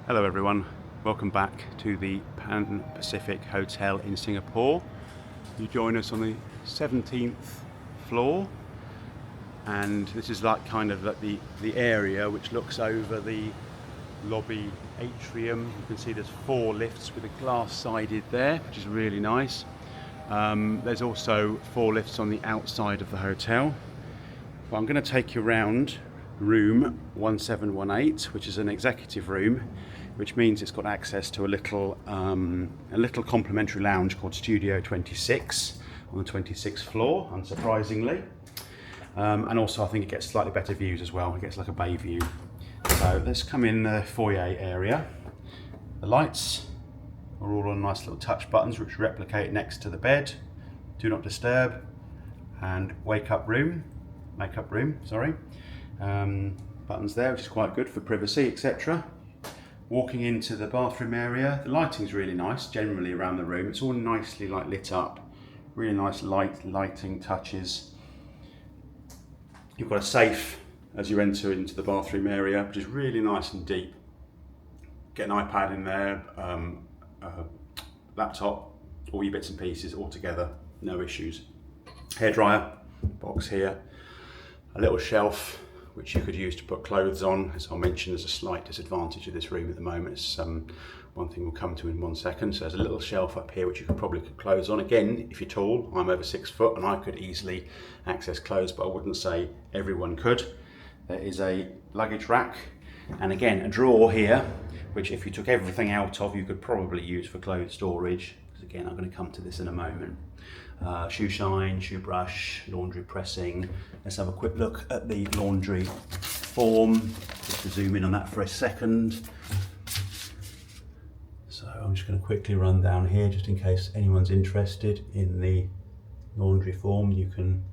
Hello everyone, welcome back to the Oan Pacific Hotel in Singapore. You join us on the 17th floor, and this is like the area which looks over the lobby atrium. You can see there's 4 lifts with a glass sided there, which is really nice. There's also 4 lifts on the outside of the hotel. But I'm going to take you around room 1718, which is an executive room, which means it's got access to a little complimentary lounge called Studio 26 on the 26th floor, unsurprisingly. And also I think it gets slightly better views as well. It gets like a bay view. So let's come in the foyer area. The lights are all on nice little touch buttons which replicate next to the bed. Do not disturb and makeup room, buttons there, which is quite good for privacy, etc. Walking into the bathroom area, the lighting's really nice generally around the room. It's all nicely lit up, really nice lighting touches. You've got a safe as you enter into the bathroom area, which is really nice and deep. Get an iPad in there, laptop, all your bits and pieces all together, no issues. Hairdryer box here, a little shelf which you could use to put clothes on. As I mentioned, there's a slight disadvantage of this room at the moment. It's one thing we'll come to in 1 second. So there's a little shelf up here which you could probably put clothes on. Again, if you're tall, I'm over 6 foot and I could easily access clothes, but I wouldn't say everyone could. There is a luggage rack, and again a drawer here, which if you took everything out of, you could probably use for clothes storage. Because again, I'm going to come to this in a moment. Shoe shine, shoe brush, laundry pressing. Let's have a quick look at the laundry form, just to zoom in on that for a second. So I'm just going to quickly run down here just in case anyone's interested in the laundry form. You can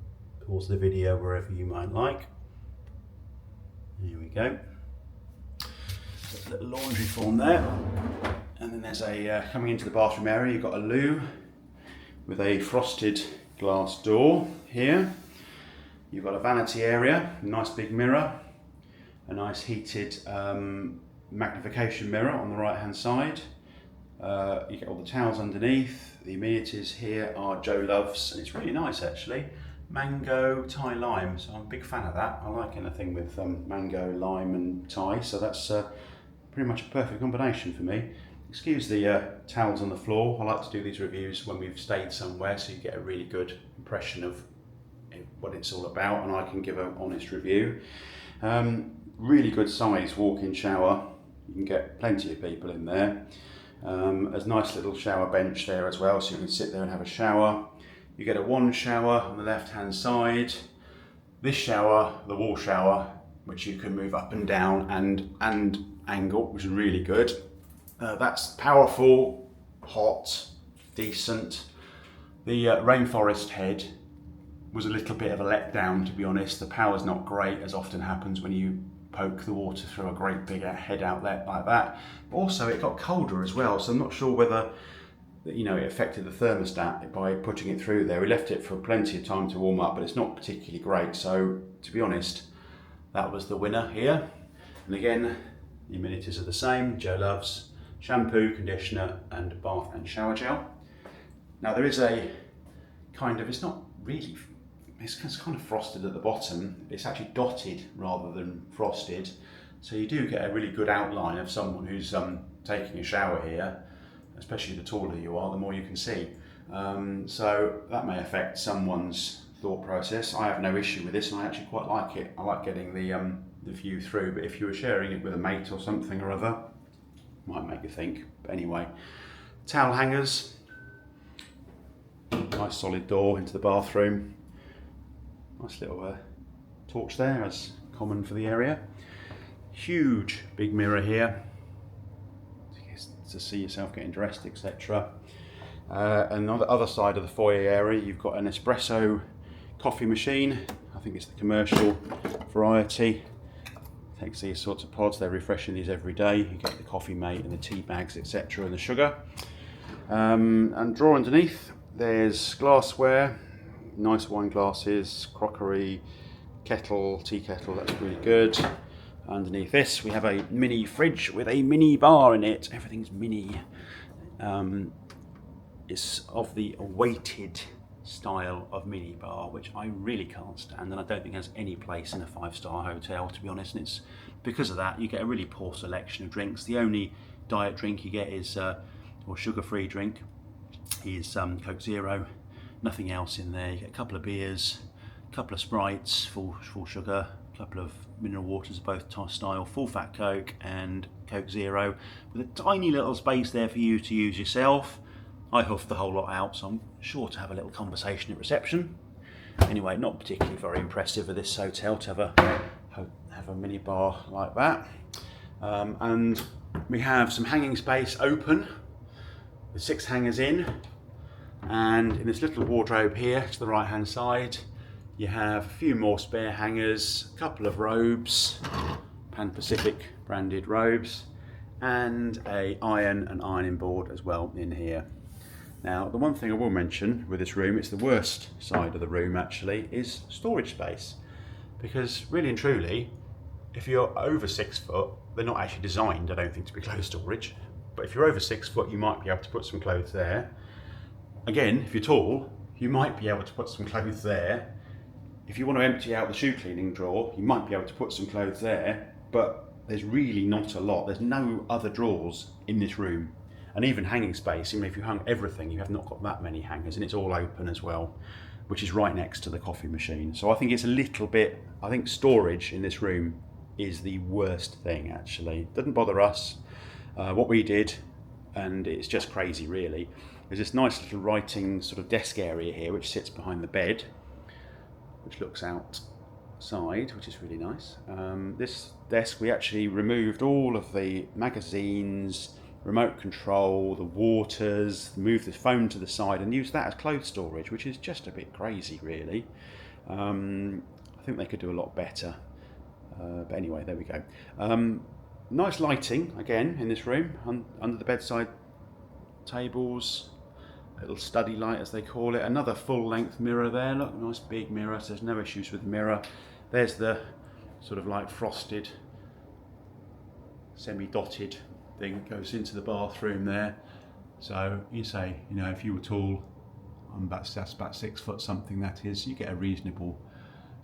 pause the video wherever you might like. Here we go. Got a little laundry form there. And then there's a, coming into the bathroom area, you've got a loo with a frosted glass door here. You've got a vanity area, a nice big mirror, a nice heated magnification mirror on the right hand side. You get all the towels underneath. The amenities here are Joe Loves, and it's really nice actually. Mango, Thai lime, so I'm a big fan of that. I like anything with mango, lime and Thai, so that's pretty much a perfect combination for me. Excuse the towels on the floor. I like to do these reviews when we've stayed somewhere, so you get a really good impression of what it's all about, and I can give an honest review. Really good size walk-in shower. You can get plenty of people in there. There's a nice little shower bench there as well, so you can sit there and have a shower. You get a one shower on the left-hand side. This shower, the wall shower, which you can move up and down and angle, which is really good. That's powerful, hot, decent. The rainforest head was a little bit of a letdown, to be honest. The power's not great, as often happens when you poke the water through a great big head outlet like that. But also it got colder as well, so I'm not sure whether it affected the thermostat by putting it through there. We left it for plenty of time to warm up, but it's not particularly great. So to be honest, that was the winner here. And again, the amenities are the same. Joe Loves shampoo, conditioner, and bath and shower gel. Now there is a kind of, it's kind of frosted at the bottom. It's actually dotted rather than frosted. So you do get a really good outline of someone who's taking a shower here, especially the taller you are, the more you can see. So that may affect someone's thought process. I have no issue with this, and I actually quite like it. I like getting the view through, but if you were sharing it with a mate or something or other, might make you think. But anyway, towel hangers, nice solid door into the bathroom, nice little torch there, as common for the area. Huge big mirror here to see yourself getting dressed, etc. And on the other side of the foyer area, you've got an espresso coffee machine. I think it's the commercial variety. Takes these sorts of pods. They're refreshing these every day. You get the coffee mate and the tea bags, etc., and the sugar. And drawer underneath, there's glassware, nice wine glasses, crockery, kettle, tea kettle. That's really good. Underneath this we have a mini fridge with a mini bar in it. Everything's mini. It's of the weighted style of mini bar, which I really can't stand, and I don't think has any place in a 5-star hotel, to be honest. And it's because of that you get a really poor selection of drinks. The only diet drink you get is, or sugar-free drink, is Coke Zero. Nothing else in there. You get a couple of beers, a couple of Sprites, full sugar, a couple of mineral waters of both style, full fat Coke and Coke Zero, with a tiny little space there for you to use yourself. I huffed the whole lot out, so I'm sure to have a little conversation at reception. Anyway, not particularly very impressive of this hotel to have a mini bar like that. And we have some hanging space open with 6 hangers in, and in this little wardrobe here to the right hand side you have a few more spare hangers, a couple of robes, Oan Pacific branded robes, and an ironing board as well in here. Now, the one thing I will mention with this room, it's the worst side of the room actually, is storage space. Because really and truly, if you're over 6 foot, they're not actually designed, I don't think, to be clothes storage. But if you're over 6 foot, you might be able to put some clothes there. Again, if you're tall, you might be able to put some clothes there. If you want to empty out the shoe cleaning drawer, you might be able to put some clothes there, but there's really not a lot. There's no other drawers in this room. And even hanging space, even if you hung everything, you have not got that many hangers, and it's all open as well, which is right next to the coffee machine. So I think it's a little bit, I think storage in this room is the worst thing actually. Doesn't bother us. What we did, and it's just crazy really, is this nice little writing sort of desk area here, which sits behind the bed, which looks outside, which is really nice. This desk, we actually removed all of the magazines, remote control, the waters, moved the phone to the side and used that as clothes storage, which is just a bit crazy really. I think they could do a lot better. But anyway, there we go. Nice lighting again in this room, under the bedside tables, little study light as they call it. Another full length mirror there, look, nice big mirror, so there's no issues with the mirror. There's the sort of like frosted, semi-dotted thing that goes into the bathroom there. So you say, you know, if you were tall, that's about 6 foot something, that is, you get a reasonable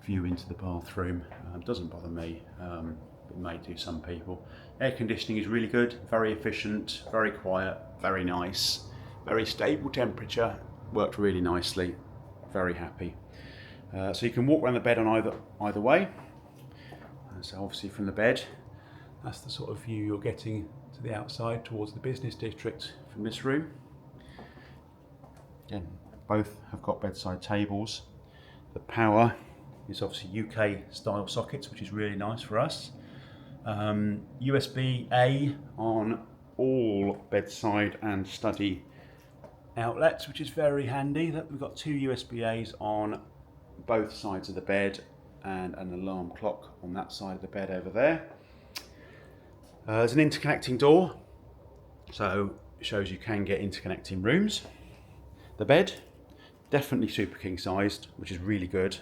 view into the bathroom. Doesn't bother me, it may do some people. Air conditioning is really good, very efficient, very quiet, very nice, very stable temperature, worked really nicely, very happy. So you can walk around the bed on either way. So obviously from the bed, that's the sort of view you're getting to the outside towards the business district from this room. Again, both have got bedside tables. The power is obviously UK style sockets, which is really nice for us. USB-A on all bedside and study outlets, which is very handy. That we've got 2 USB-A's on both sides of the bed and an alarm clock on that side of the bed over there. There's an interconnecting door, so it shows you can get interconnecting rooms. The bed, definitely super king sized, which is really good.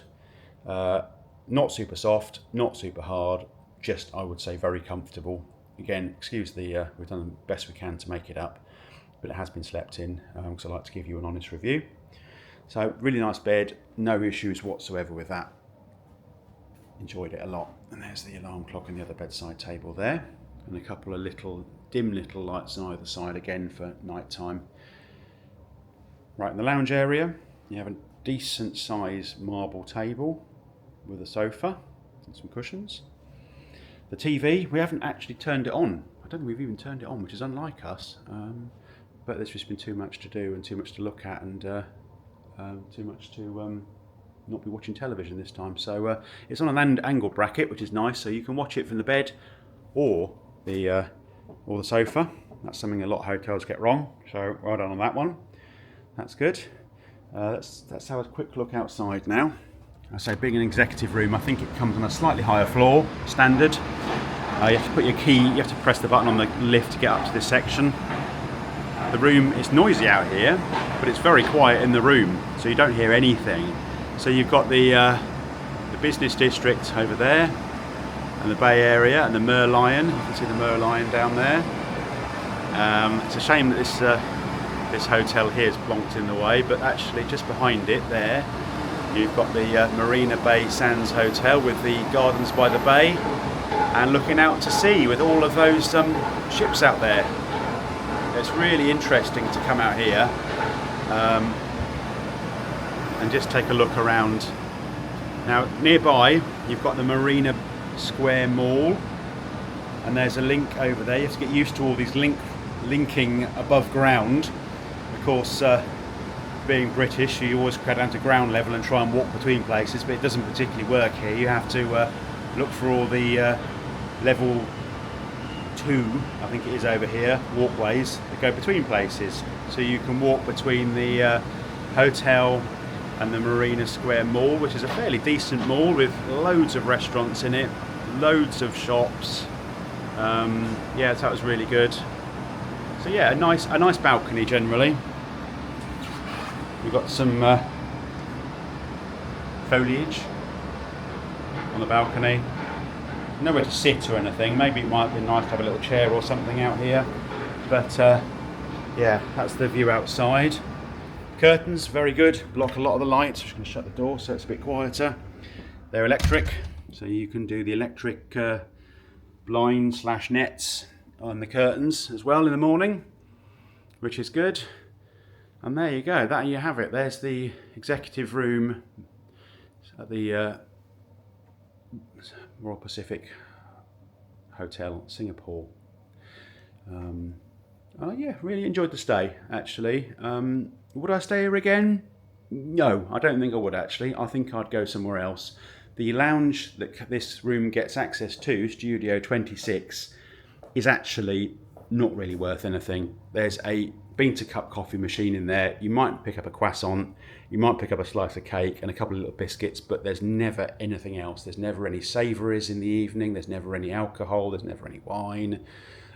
Not super soft, not super hard, just I would say very comfortable. Again, excuse the, we've done the best we can to make it up, but it has been slept in, because I like to give you an honest review. So really nice bed, no issues whatsoever with that. Enjoyed it a lot. And there's the alarm clock on the other bedside table there, and a couple of dim little lights on either side again for night time. Right in the lounge area, you have a decent size marble table with a sofa and some cushions. The TV, we haven't actually turned it on. I don't think we've even turned it on, which is unlike us. But there's just been too much to do and too much to look at, and too much to not be watching television this time. So it's on an angled bracket, which is nice, so you can watch it from the bed or the sofa. That's something a lot of hotels get wrong, so well done on that one. That's good. Let's have a quick look outside now. I say, being an executive room, I think it comes on a slightly higher floor, standard. You have to put your key, you have to press the button on the lift to get up to this section. The room, it's noisy out here, but it's very quiet in the room, so you don't hear anything. So you've got the business district over there, and the Bay Area and the Merlion. You can see the Merlion down there. It's a shame that this hotel here is plonked in the way, but actually just behind it there you've got the Marina Bay Sands Hotel with the gardens by the bay and looking out to sea with all of those ships out there. It's really interesting to come out here and just take a look around. Now nearby you've got the Marina Square Mall, and there's a link over there. You have to get used to all these linking above ground. Of course, being British, you always go down to ground level and try and walk between places, but it doesn't particularly work here. You have to look for all the level 2, I think it is over here, walkways that go between places. So you can walk between the hotel and the Marina Square Mall, which is a fairly decent mall with loads of restaurants in it, loads of shops. Yeah, so that was really good. So yeah, a nice balcony generally. We've got some foliage on the balcony. Nowhere to sit or anything. Maybe it might be nice to have a little chair or something out here. But yeah, that's the view outside. Curtains, very good. Block a lot of the light. I'm just going to shut the door so it's a bit quieter. They're electric, so you can do the electric blind/nets on the curtains as well in the morning, which is good. And there you go, there you have it. There's the executive room at the Oan Pacific Hotel, Singapore. Oh yeah, really enjoyed the stay actually. Would I stay here again? No, I don't think I would actually. I think I'd go somewhere else. The lounge that this room gets access to, Studio 26, is actually not really worth anything. There's a bean-to-cup coffee machine in there. You might pick up a croissant, you might pick up a slice of cake and a couple of little biscuits, but there's never anything else. There's never any savouries in the evening, there's never any alcohol, there's never any wine,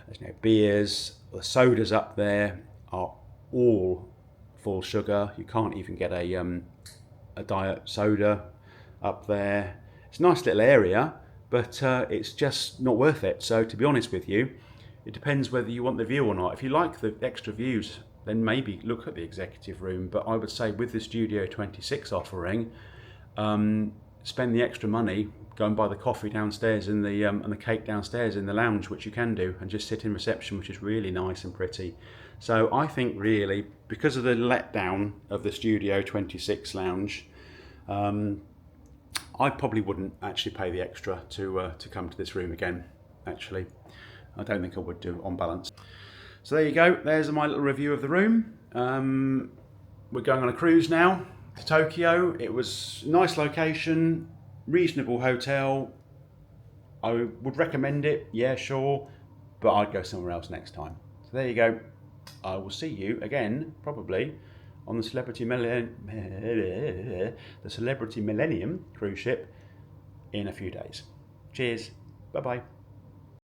there's no beers. The sodas up there are all full sugar. You can't even get a diet soda up there. It's a nice little area, but it's just not worth it. So to be honest with you, it depends whether you want the view or not. If you like the extra views, then maybe look at the executive room. But I would say with the Studio 26 offering, spend the extra money, go and buy the coffee downstairs and the cake downstairs in the lounge, which you can do, and just sit in reception, which is really nice and pretty. So I think really, because of the letdown of the Studio 26 lounge, I probably wouldn't actually pay the extra to come to this room again, actually. I don't think I would do on balance. So there you go, there's my little review of the room. We're going on a cruise now to Tokyo. It was a nice location, reasonable hotel. I would recommend it, yeah, sure, but I'd go somewhere else next time. So there you go. I will see you again, probably, on the Celebrity Millennium cruise ship in a few days. Cheers, bye-bye.